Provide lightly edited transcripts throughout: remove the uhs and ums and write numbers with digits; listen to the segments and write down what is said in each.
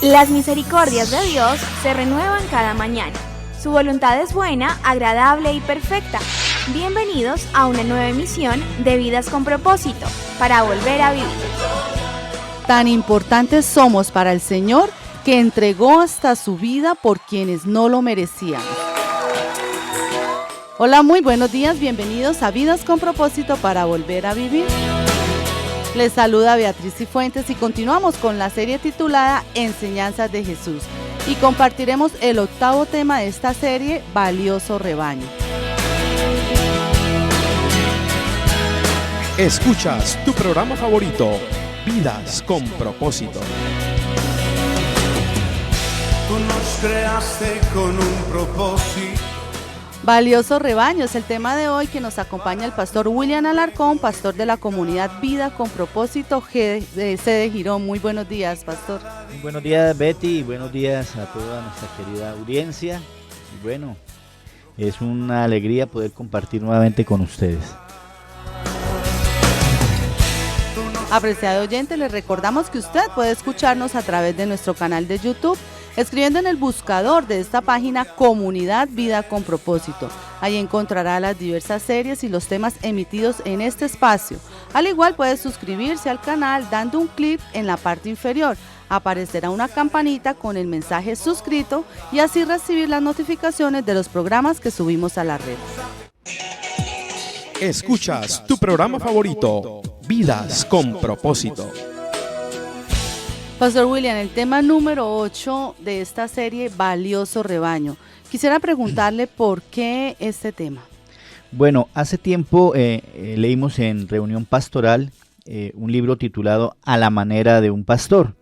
Las misericordias de Dios se renuevan cada mañana. Su voluntad es buena, agradable y perfecta. Bienvenidos a una nueva emisión de Vidas con Propósito, para volver a vivir. Tan importantes somos para el Señor que entregó hasta su vida por quienes no lo merecíamos. Hola, muy buenos días, bienvenidos a Vidas con Propósito para volver a vivir. Les saluda Beatriz Cifuentes y continuamos con la serie titulada Enseñanzas de Jesús y compartiremos el octavo tema de esta serie, Valioso Rebaño. Escuchas tu programa favorito, Vidas con Propósito. Tú nos creaste con un propósito. Valioso Rebaño es el tema de hoy que nos acompaña el pastor William Alarcón, pastor de la comunidad Vida con Propósito sede Girón. Muy buenos días, pastor. Muy buenos días, Betty, y buenos días a toda nuestra querida audiencia. Y bueno, es una alegría poder compartir nuevamente con ustedes. Apreciado oyente, les recordamos que usted puede escucharnos a través de nuestro canal de YouTube, escribiendo en el buscador de esta página Comunidad Vida con Propósito. Ahí encontrará las diversas series y los temas emitidos en este espacio. Al igual puede suscribirse al canal dando un clic en la parte inferior. Aparecerá una campanita con el mensaje suscrito y así recibir las notificaciones de los programas que subimos a la red. Escuchas tu programa favorito, Vidas con Propósito. Pastor William, el tema número 8 de esta serie, Valioso Rebaño. Quisiera preguntarle por qué este tema. Bueno, hace tiempo leímos en reunión pastoral un libro titulado A la manera de un pastor.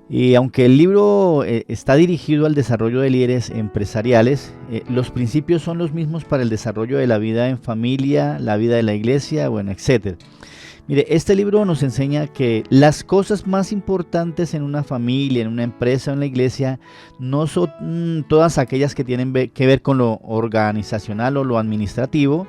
Y aunque el libro está dirigido al desarrollo de líderes empresariales, los principios son los mismos para el desarrollo de la vida en familia, la vida de la iglesia, bueno, etc. Mire, este libro nos enseña que las cosas más importantes en una familia, en una empresa o en la iglesia no son todas aquellas que tienen que ver con lo organizacional o lo administrativo,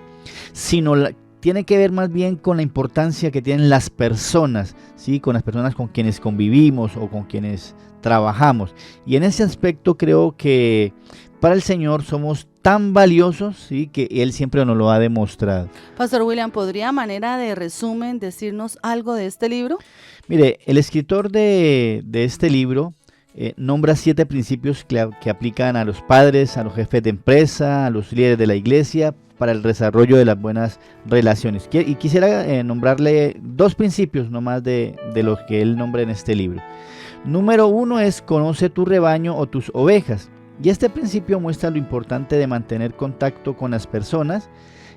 sino tiene que ver más bien con la importancia que tienen las personas, ¿sí? Con las personas con quienes convivimos o con quienes trabajamos. Y en ese aspecto creo que para el Señor somos tan valiosos, ¿sí? Que Él siempre nos lo ha demostrado. Pastor William, ¿podría a manera de resumen decirnos algo de este libro? Mire, el escritor de este libro nombra 7 principios que aplican a los padres, a los jefes de empresa, a los líderes de la iglesia, para el desarrollo de las buenas relaciones. Y quisiera nombrarle 2 principios nomás de los que él nombra en este libro. Número 1 es conoce tu rebaño o tus ovejas. Y este principio muestra lo importante de mantener contacto con las personas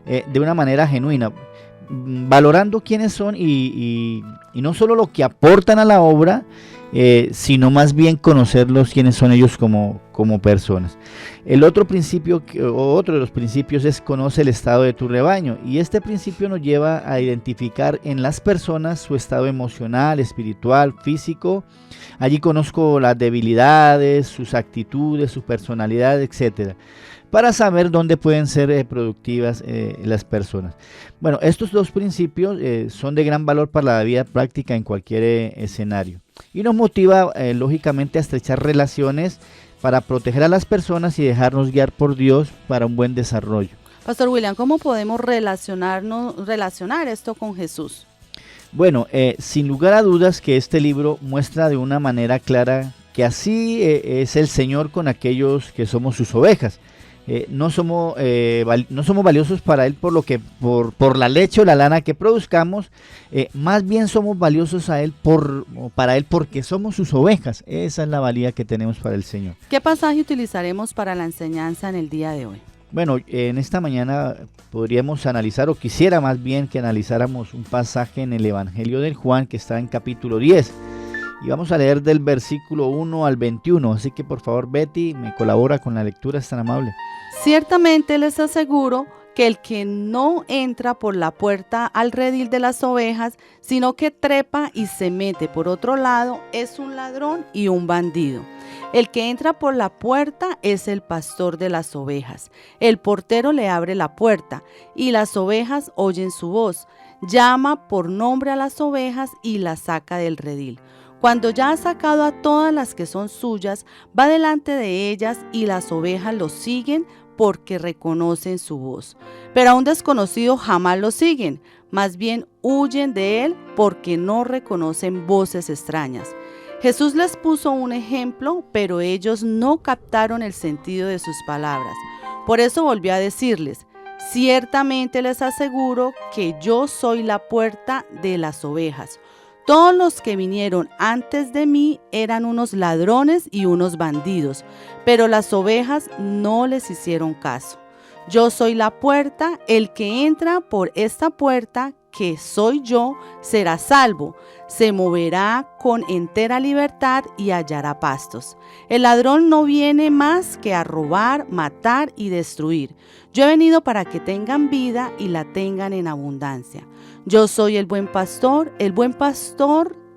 de una manera genuina, valorando quiénes son y no solo lo que aportan a la obra, sino más bien conocerlos quiénes son ellos como personas. El otro principio, otro de los principios es conoce el estado de tu rebaño, y este principio nos lleva a identificar en las personas su estado emocional, espiritual, físico. Allí conozco las debilidades, sus actitudes, su personalidad, etcétera, para saber dónde pueden ser productivas las personas. Bueno, estos 2 principios son de gran valor para la vida práctica en cualquier escenario y nos motiva lógicamente a estrechar relaciones para proteger a las personas y dejarnos guiar por Dios para un buen desarrollo. Pastor William, ¿cómo podemos relacionar esto con Jesús? Bueno, sin lugar a dudas que este libro muestra de una manera clara que así es el Señor con aquellos que somos sus ovejas. No somos valiosos para Él por la leche o la lana que produzcamos, más bien somos valiosos para Él porque somos sus ovejas. Esa es la valía que tenemos para el Señor. ¿Qué pasaje utilizaremos para la enseñanza en el día de hoy? Bueno, en esta mañana podríamos analizar, o quisiera más bien que analizáramos un pasaje en el Evangelio de Juan que está en capítulo 10. Y vamos a leer del versículo 1 al 21, así que por favor Betty me colabora con la lectura, es tan amable. Ciertamente les aseguro que el que no entra por la puerta al redil de las ovejas, sino que trepa y se mete por otro lado, es un ladrón y un bandido. El que entra por la puerta es el pastor de las ovejas. El portero le abre la puerta y las ovejas oyen su voz. Llama por nombre a las ovejas y las saca del redil. Cuando ya ha sacado a todas las que son suyas, va delante de ellas y las ovejas lo siguen porque reconocen su voz. Pero a un desconocido jamás lo siguen, más bien huyen de él porque no reconocen voces extrañas. Jesús les puso un ejemplo, pero ellos no captaron el sentido de sus palabras. Por eso volvió a decirles: ciertamente les aseguro que yo soy la puerta de las ovejas. Todos los que vinieron antes de mí eran unos ladrones y unos bandidos, pero las ovejas no les hicieron caso. Yo soy la puerta, el que entra por esta puerta, que soy yo, será salvo, se moverá con entera libertad y hallará pastos. El ladrón no viene más que a robar, matar y destruir. Yo he venido para que tengan vida y la tengan en abundancia. Yo soy el buen pastor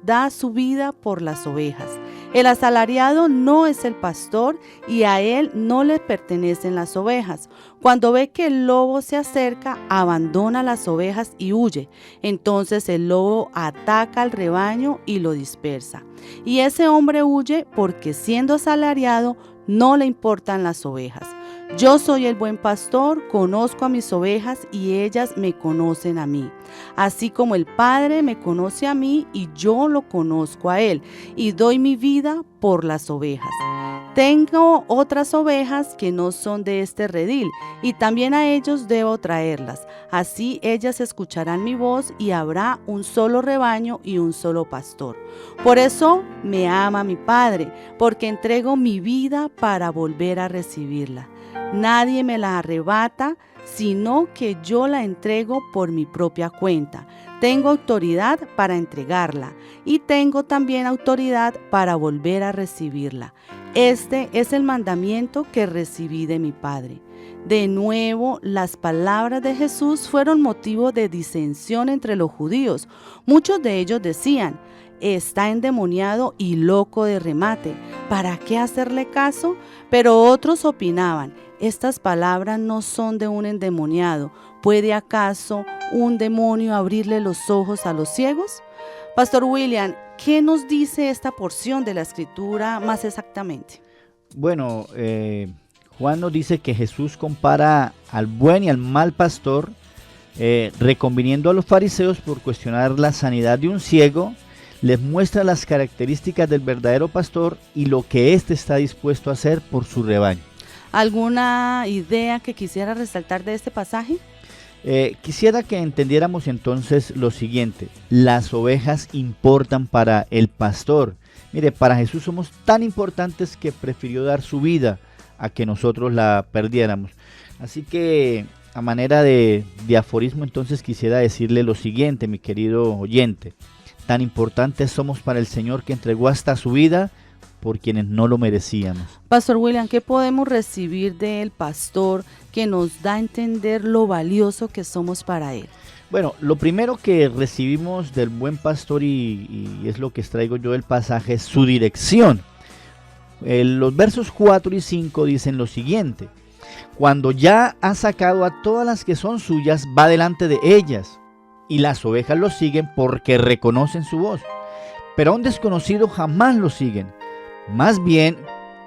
da su vida por las ovejas. El asalariado no es el pastor y a él no le pertenecen las ovejas. Cuando ve que el lobo se acerca, abandona las ovejas y huye. Entonces el lobo ataca al rebaño y lo dispersa. Y ese hombre huye porque siendo asalariado no le importan las ovejas. Yo soy el buen pastor, conozco a mis ovejas y ellas me conocen a mí. Así como el Padre me conoce a mí y yo lo conozco a él y doy mi vida por las ovejas. Tengo otras ovejas que no son de este redil y también a ellos debo traerlas. Así ellas escucharán mi voz y habrá un solo rebaño y un solo pastor. Por eso me ama mi Padre, porque entrego mi vida para volver a recibirla. Nadie me la arrebata, sino que yo la entrego por mi propia cuenta. Tengo autoridad para entregarla y tengo también autoridad para volver a recibirla. Este es el mandamiento que recibí de mi Padre. De nuevo, las palabras de Jesús fueron motivo de disensión entre los judíos. Muchos de ellos decían: está endemoniado y loco de remate, ¿para qué hacerle caso? Pero otros opinaban: estas palabras no son de un endemoniado. ¿Puede acaso un demonio abrirle los ojos a los ciegos? Pastor William, ¿qué nos dice esta porción de la Escritura más exactamente? Bueno, Juan nos dice que Jesús compara al buen y al mal pastor, reconviniendo a los fariseos por cuestionar la sanidad de un ciego. Les muestra las características del verdadero pastor y lo que éste está dispuesto a hacer por su rebaño. ¿Alguna idea que quisiera resaltar de este pasaje? Quisiera que entendiéramos entonces lo siguiente: las ovejas importan para el pastor. Mire, para Jesús somos tan importantes que prefirió dar su vida a que nosotros la perdiéramos. Así que, a manera de aforismo, entonces quisiera decirle lo siguiente, mi querido oyente: tan importantes somos para el Señor que entregó hasta su vida por quienes no lo merecíamos. Pastor William, ¿qué podemos recibir del pastor que nos da a entender lo valioso que somos para él? Bueno, lo primero que recibimos del buen pastor, y es lo que extraigo yo del pasaje, es su dirección. Los versos 4 y 5 dicen lo siguiente: cuando ya ha sacado a todas las que son suyas, va delante de ellas, y las ovejas lo siguen porque reconocen su voz. Pero a un desconocido jamás lo siguen, más bien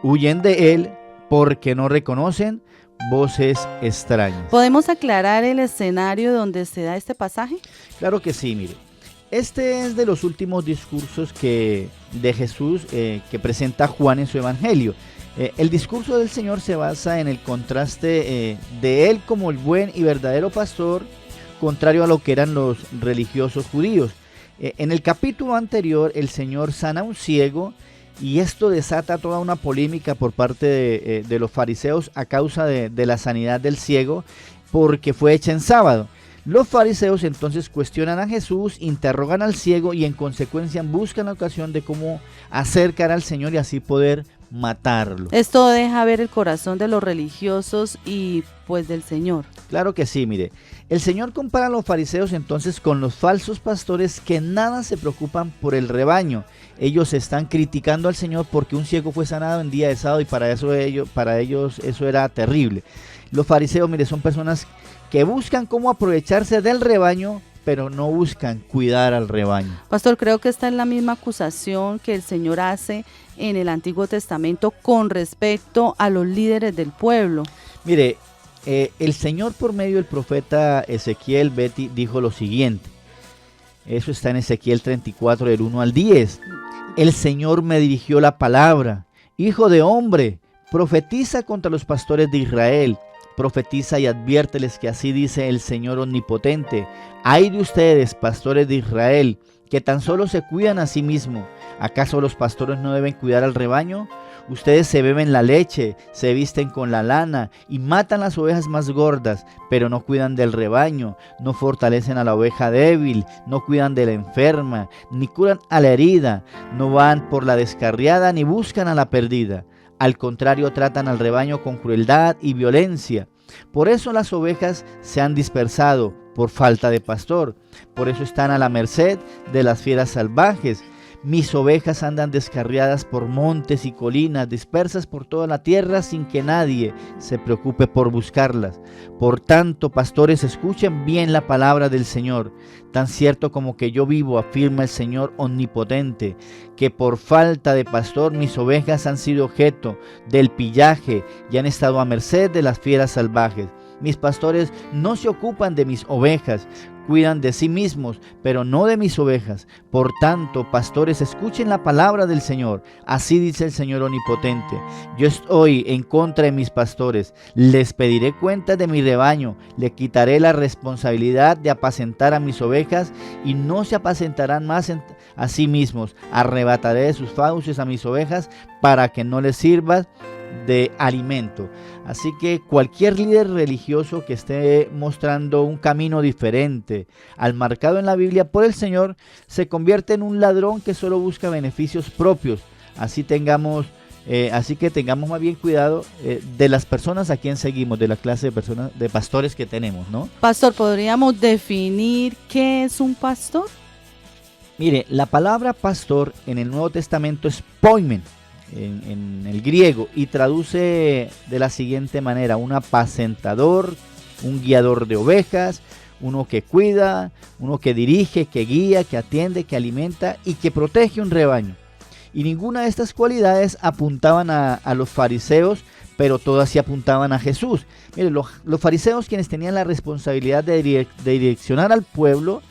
huyen de él porque no reconocen voces extrañas. ¿Podemos aclarar el escenario donde se da este pasaje? Claro que sí, mire. Este es de los últimos discursos de Jesús que presenta Juan en su evangelio. El discurso del Señor se basa en el contraste de él como el buen y verdadero pastor, contrario a lo que eran los religiosos judíos. En el capítulo anterior, el Señor sana a un ciego, y esto desata toda una polémica por parte de los fariseos a causa de la sanidad del ciego, porque fue hecha en sábado. Los fariseos entonces cuestionan a Jesús, interrogan al ciego y en consecuencia buscan la ocasión de cómo acercar al Señor y así poder matarlo. Esto deja ver el corazón de los religiosos y pues del Señor. Claro que sí, mire. El Señor compara a los fariseos entonces con los falsos pastores que nada se preocupan por el rebaño. Ellos están criticando al Señor porque un ciego fue sanado en día de sábado y para ellos eso era terrible. Los fariseos, mire, son personas que buscan cómo aprovecharse del rebaño pero no buscan cuidar al rebaño. Pastor, creo que esta es la misma acusación que el Señor hace en el Antiguo Testamento con respecto a los líderes del pueblo. Mire, el Señor por medio del profeta Ezequiel, Betty, dijo lo siguiente. Eso está en Ezequiel 34, del 1 al 10. El Señor me dirigió la palabra. Hijo de hombre, profetiza contra los pastores de Israel. Profetiza y adviérteles que así dice el Señor omnipotente. Ay de ustedes, pastores de Israel, que tan solo se cuidan a sí mismos. ¿Acaso los pastores no deben cuidar al rebaño? Ustedes se beben la leche, se visten con la lana y matan las ovejas más gordas, pero no cuidan del rebaño, no fortalecen a la oveja débil, no cuidan de la enferma, ni curan a la herida, no van por la descarriada ni buscan a la perdida. Al contrario, tratan al rebaño con crueldad y violencia. Por eso las ovejas se han dispersado por falta de pastor. Por eso están a la merced de las fieras salvajes. Mis ovejas andan descarriadas por montes y colinas, dispersas por toda la tierra sin que nadie se preocupe por buscarlas. Por tanto, pastores, escuchen bien la palabra del Señor. Tan cierto como que yo vivo, afirma el Señor omnipotente, que por falta de pastor mis ovejas han sido objeto del pillaje y han estado a merced de las fieras salvajes. Mis pastores no se ocupan de mis ovejas, cuidan de sí mismos, pero no de mis ovejas. Por tanto, pastores, escuchen la palabra del Señor. Así dice el Señor omnipotente. Yo estoy en contra de mis pastores. Les pediré cuentas de mi rebaño. Le quitaré la responsabilidad de apacentar a mis ovejas y no se apacentarán más a sí mismos. Arrebataré de sus fauces a mis ovejas para que no les sirva de alimento. Así que cualquier líder religioso que esté mostrando un camino diferente al marcado en la Biblia por el Señor se convierte en un ladrón que solo busca beneficios propios. Así que tengamos más bien cuidado de las personas a quien seguimos, de la clase de personas, de pastores que tenemos, ¿no? Pastor, ¿podríamos definir qué es un pastor? Mire, la palabra pastor en el Nuevo Testamento es poimen, en el griego, y traduce de la siguiente manera: un apacentador, un guiador de ovejas, uno que cuida, uno que dirige, que guía, que atiende, que alimenta y que protege un rebaño. Y ninguna de estas cualidades apuntaban a los fariseos, pero todas sí apuntaban a Jesús. Mire, los fariseos, quienes tenían la responsabilidad de direccionar al pueblo,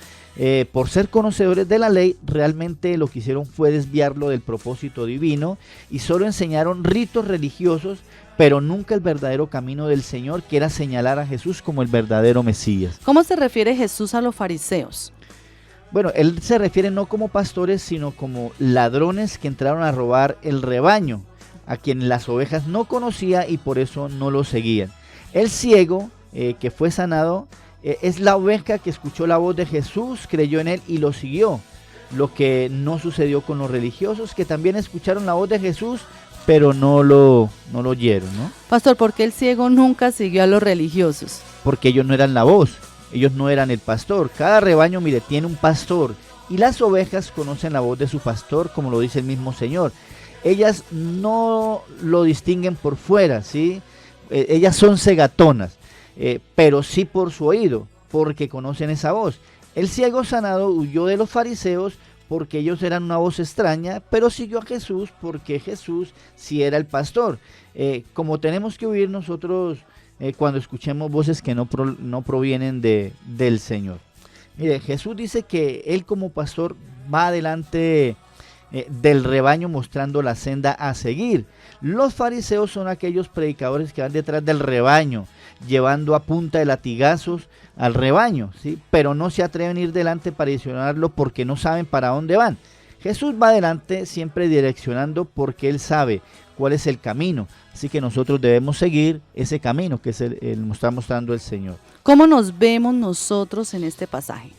por ser conocedores de la ley, realmente lo que hicieron fue desviarlo del propósito divino y solo enseñaron ritos religiosos, pero nunca el verdadero camino del Señor, que era señalar a Jesús como el verdadero Mesías. ¿Cómo se refiere Jesús a los fariseos? Bueno, él se refiere no como pastores, sino como ladrones que entraron a robar el rebaño, a quien las ovejas no conocía y por eso no lo seguían. El ciego que fue sanado es la oveja que escuchó la voz de Jesús, creyó en él y lo siguió. Lo que no sucedió con los religiosos, que también escucharon la voz de Jesús, pero no lo oyeron, ¿no? Pastor, ¿por qué el ciego nunca siguió a los religiosos? Porque ellos no eran la voz, ellos no eran el pastor. Cada rebaño, mire, tiene un pastor, y las ovejas conocen la voz de su pastor, como lo dice el mismo Señor. Ellas no lo distinguen por fuera, ¿sí? Ellas son cegatonas. Pero sí por su oído, porque conocen esa voz. El ciego sanado huyó de los fariseos porque ellos eran una voz extraña, pero siguió a Jesús porque Jesús sí era el pastor. Como tenemos que huir nosotros cuando escuchemos voces que no provienen del Señor. Mire, Jesús dice que Él como pastor va adelante del rebaño mostrando la senda a seguir. Los fariseos son aquellos predicadores que van detrás del rebaño, llevando a punta de latigazos al rebaño, ¿sí? Pero no se atreven a ir delante para direccionarlo porque no saben para dónde van. Jesús va adelante siempre direccionando porque Él sabe cuál es el camino. Así que nosotros debemos seguir ese camino que está mostrando el Señor. ¿Cómo nos vemos nosotros en este pasaje?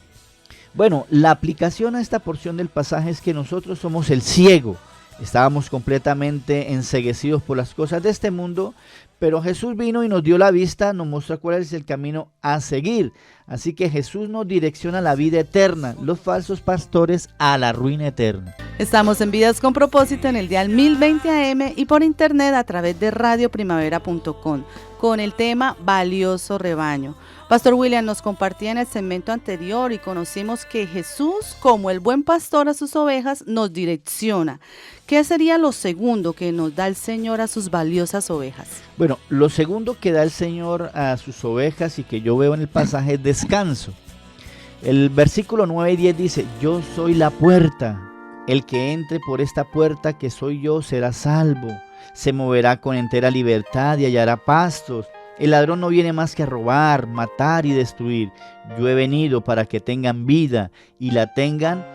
Bueno, la aplicación a esta porción del pasaje es que nosotros somos el ciego. Estábamos completamente enceguecidos por las cosas de este mundo, pero Jesús vino y nos dio la vista, nos muestra cuál es el camino a seguir. Así que Jesús nos direcciona a la vida eterna, los falsos pastores a la ruina eterna. Estamos en Vidas con Propósito en el dial 1020 AM y por internet a través de radioprimavera.com con el tema Valioso Rebaño. Pastor William, nos compartía en el segmento anterior y conocimos que Jesús, como el buen pastor a sus ovejas, nos direcciona. ¿Qué sería lo segundo que nos da el Señor a sus valiosas ovejas? Bueno, lo segundo que da el Señor a sus ovejas y que yo veo en el pasaje es descanso. El versículo 9 y 10 dice: yo soy la puerta, el que entre por esta puerta que soy yo será salvo, se moverá con entera libertad y hallará pastos. El ladrón no viene más que a robar, matar y destruir. Yo he venido para que tengan vida y la tengan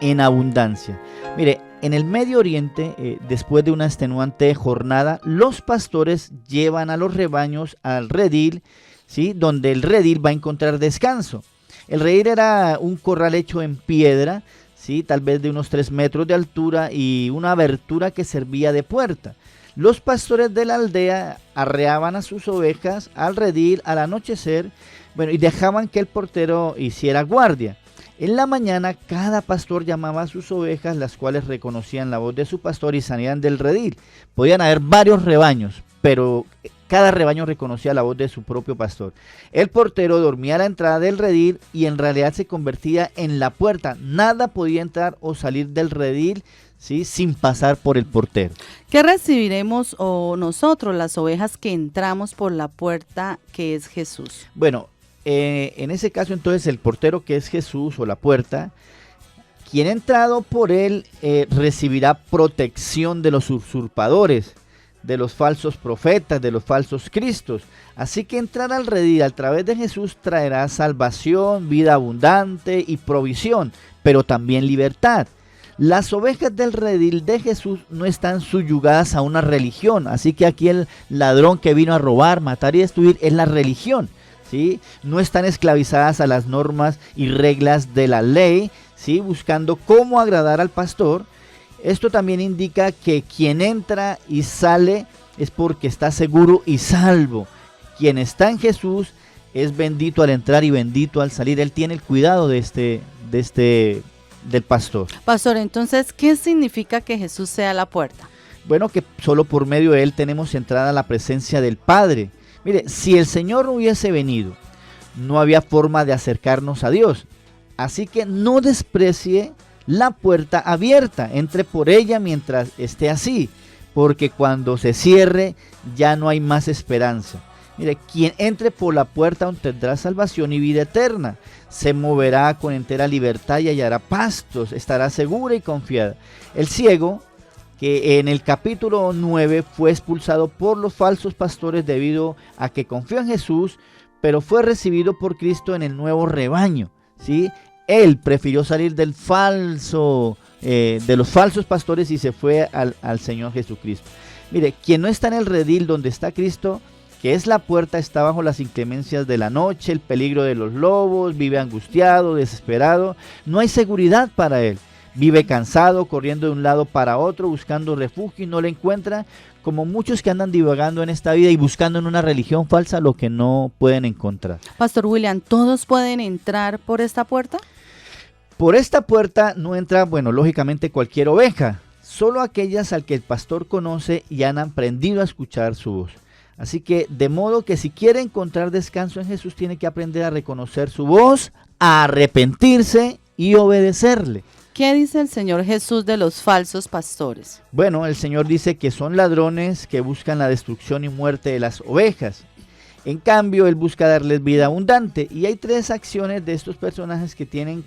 en abundancia. Mire, en el Medio Oriente, después de una extenuante jornada, los pastores llevan a los rebaños al redil, ¿sí?, donde el redil va a encontrar descanso. El redil era un corral hecho en piedra, ¿sí?, tal vez de unos 3 metros de altura y una abertura que servía de puerta. Los pastores de la aldea arreaban a sus ovejas al redil al anochecer, bueno, y dejaban que el portero hiciera guardia. En la mañana cada pastor llamaba a sus ovejas, las cuales reconocían la voz de su pastor y salían del redil. Podían haber varios rebaños, pero cada rebaño reconocía la voz de su propio pastor. El portero dormía a la entrada del redil y en realidad se convertía en la puerta. Nada podía entrar o salir del redil, ¿sí?, sin pasar por el portero. ¿Qué recibiremos nosotros, las ovejas que entramos por la puerta que es Jesús? Bueno, en ese caso entonces el portero, que es Jesús, o la puerta, quien ha entrado por él recibirá protección de los usurpadores, de los falsos profetas, de los falsos cristos. Así que entrar al redil a través de Jesús traerá salvación, vida abundante y provisión, pero también libertad. Las ovejas del redil de Jesús no están subyugadas a una religión, así que aquí el ladrón que vino a robar, matar y destruir es la religión, ¿sí? No están esclavizadas a las normas y reglas de la ley, ¿sí?, buscando cómo agradar al pastor. Esto también indica que quien entra y sale es porque está seguro y salvo. Quien está en Jesús es bendito al entrar y bendito al salir. Él tiene el cuidado del pastor. Pastor, entonces, ¿qué significa que Jesús sea la puerta? Bueno, que solo por medio de él tenemos entrada a la presencia del Padre. Mire, si el Señor no hubiese venido, no había forma de acercarnos a Dios. Así que no desprecie la puerta abierta, entre por ella mientras esté así, porque cuando se cierre ya no hay más esperanza. Mire, quien entre por la puerta tendrá salvación y vida eterna, se moverá con entera libertad y hallará pastos, estará segura y confiada. El ciego, que en el capítulo 9 fue expulsado por los falsos pastores debido a que confió en Jesús, pero fue recibido por Cristo en el nuevo rebaño, ¿sí? Él prefirió salir de los falsos pastores y se fue al Señor Jesucristo. Mire, quien no está en el redil donde está Cristo, que es la puerta, está bajo las inclemencias de la noche, el peligro de los lobos, vive angustiado, desesperado, no hay seguridad para él. Vive cansado, corriendo de un lado para otro, buscando refugio y no lo encuentra, como muchos que andan divagando en esta vida y buscando en una religión falsa lo que no pueden encontrar. Pastor William, ¿todos pueden entrar por esta puerta? Por esta puerta no entra, bueno, lógicamente cualquier oveja, solo aquellas al que el pastor conoce y han aprendido a escuchar su voz. Así que, de modo que si quiere encontrar descanso en Jesús, tiene que aprender a reconocer su voz, a arrepentirse y obedecerle. ¿Qué dice el Señor Jesús de los falsos pastores? Bueno, el Señor dice que son ladrones que buscan la destrucción y muerte de las ovejas. En cambio, Él busca darles vida abundante. Y hay 3 acciones de estos personajes que tienen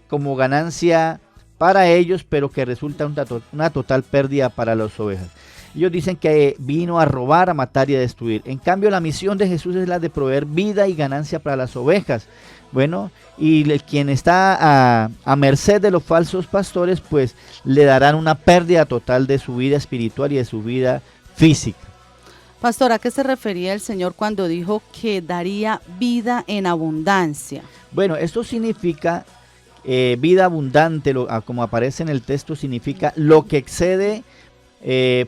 como ganancia para ellos, pero que resulta una total pérdida para las ovejas. Ellos dicen que vino a robar, a matar y a destruir. En cambio, la misión de Jesús es la de proveer vida y ganancia para las ovejas. Bueno, y quien está a merced de los falsos pastores, pues le darán una pérdida total de su vida espiritual y de su vida física. Pastor, ¿a qué se refería el Señor cuando dijo que daría vida en abundancia? Bueno, esto significa vida abundante, como aparece en el texto, significa lo que excede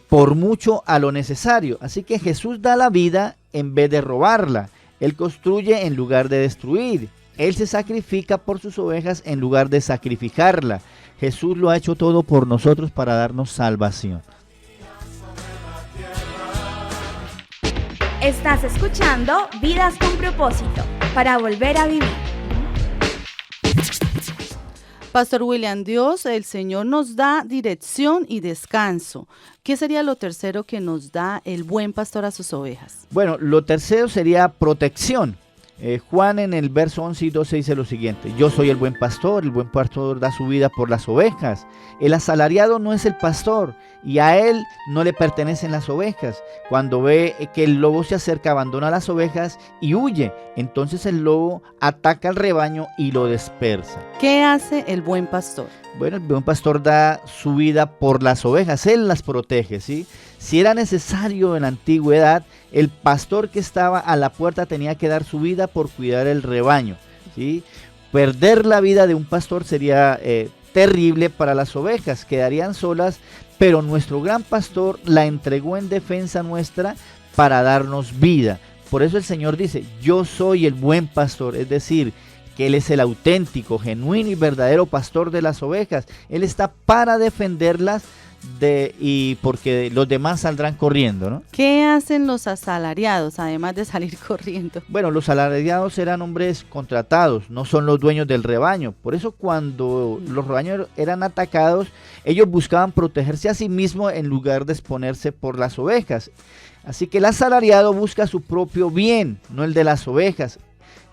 por mucho a lo necesario. Así que Jesús da la vida en vez de robarla. Él construye en lugar de destruir. Él se sacrifica por sus ovejas en lugar de sacrificarla. Jesús lo ha hecho todo por nosotros para darnos salvación. Estás escuchando Vidas con Propósito, para volver a vivir. Pastor William, Dios, el Señor nos da dirección y descanso. ¿Qué sería lo tercero que nos da el buen pastor a sus ovejas? Bueno, lo tercero sería protección. Juan en el verso 11 y 12 dice lo siguiente: yo soy el buen pastor da su vida por las ovejas. El asalariado no es el pastor y a él no le pertenecen las ovejas. Cuando ve que el lobo se acerca, abandona las ovejas y huye. Entonces el lobo ataca al rebaño y lo dispersa. ¿Qué hace el buen pastor? Bueno, el buen pastor da su vida por las ovejas, él las protege, ¿sí? Si era necesario en la antigüedad, el pastor que estaba a la puerta tenía que dar su vida por cuidar el rebaño, ¿sí? Perder la vida de un pastor sería terrible para las ovejas, quedarían solas, pero nuestro gran pastor la entregó en defensa nuestra para darnos vida. Por eso el Señor dice: yo soy el buen pastor, es decir, que Él es el auténtico, genuino y verdadero pastor de las ovejas. Él está para defenderlas y porque los demás saldrán corriendo, ¿no? ¿Qué hacen los asalariados, además de salir corriendo? Bueno, los asalariados eran hombres contratados, no son los dueños del rebaño. Por eso cuando los rebaños eran atacados, ellos buscaban protegerse a sí mismos en lugar de exponerse por las ovejas. Así que el asalariado busca su propio bien, no el de las ovejas.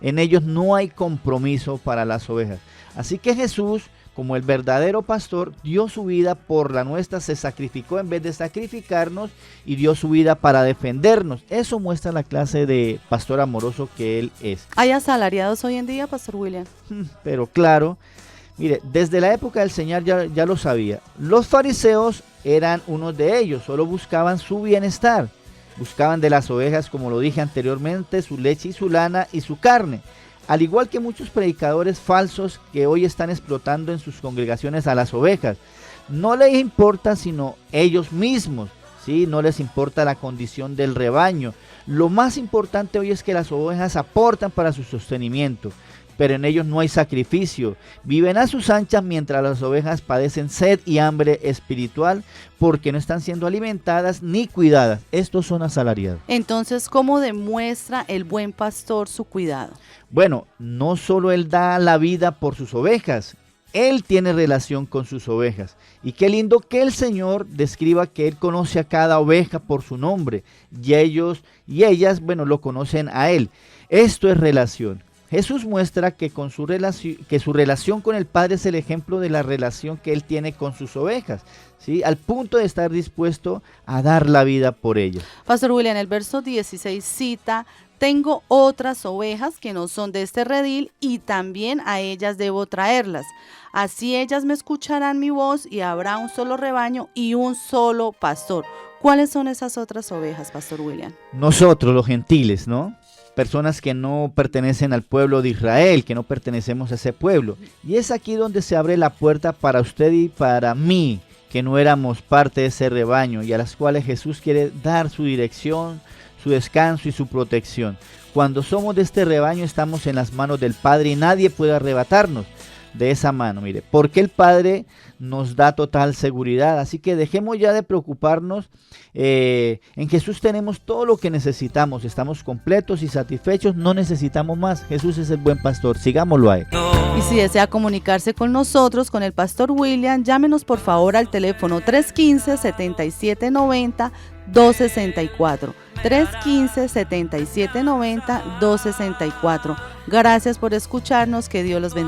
En ellos no hay compromiso para las ovejas. Así que Jesús, como el verdadero pastor, dio su vida por la nuestra, se sacrificó en vez de sacrificarnos y dio su vida para defendernos. Eso muestra la clase de pastor amoroso que Él es. ¿Hay asalariados hoy en día, Pastor William? Pero claro, mire, desde la época del Señor ya lo sabía. Los fariseos eran unos de ellos, solo buscaban su bienestar. Buscaban de las ovejas, como lo dije anteriormente, su leche y su lana y su carne. Al igual que muchos predicadores falsos que hoy están explotando en sus congregaciones a las ovejas. No les importa sino ellos mismos, ¿sí? No les importa la condición del rebaño. Lo más importante hoy es que las ovejas aportan para su sostenimiento, pero en ellos no hay sacrificio. Viven a sus anchas mientras las ovejas padecen sed y hambre espiritual porque no están siendo alimentadas ni cuidadas. Estos son asalariados. Entonces, ¿cómo demuestra el buen pastor su cuidado? Bueno, no solo él da la vida por sus ovejas, él tiene relación con sus ovejas. Y qué lindo que el Señor describa que él conoce a cada oveja por su nombre y ellos y ellas, bueno, lo conocen a él. Esto es relación. Jesús muestra que su relación con el Padre es el ejemplo de la relación que Él tiene con sus ovejas, ¿sí? Al punto de estar dispuesto a dar la vida por ellas. Pastor William, el verso 16 cita: tengo otras ovejas que no son de este redil y también a ellas debo traerlas. Así ellas me escucharán mi voz y habrá un solo rebaño y un solo pastor. ¿Cuáles son esas otras ovejas, Pastor William? Nosotros, los gentiles, ¿no? Personas que no pertenecen al pueblo de Israel, que no pertenecemos a ese pueblo. Y es aquí donde se abre la puerta para usted y para mí, que no éramos parte de ese rebaño y a las cuales Jesús quiere dar su dirección, su descanso y su protección. Cuando somos de este rebaño estamos en las manos del Padre y nadie puede arrebatarnos de esa mano, mire, porque el Padre nos da total seguridad. Así que dejemos ya de preocuparnos. En Jesús tenemos todo lo que necesitamos, estamos completos y satisfechos, no necesitamos más. Jesús es el buen pastor, sigámoslo a Él. Y si desea comunicarse con nosotros, con el Pastor William, llámenos por favor al teléfono 315-7790-264. 315-7790-264. Gracias por escucharnos, que Dios los bendiga.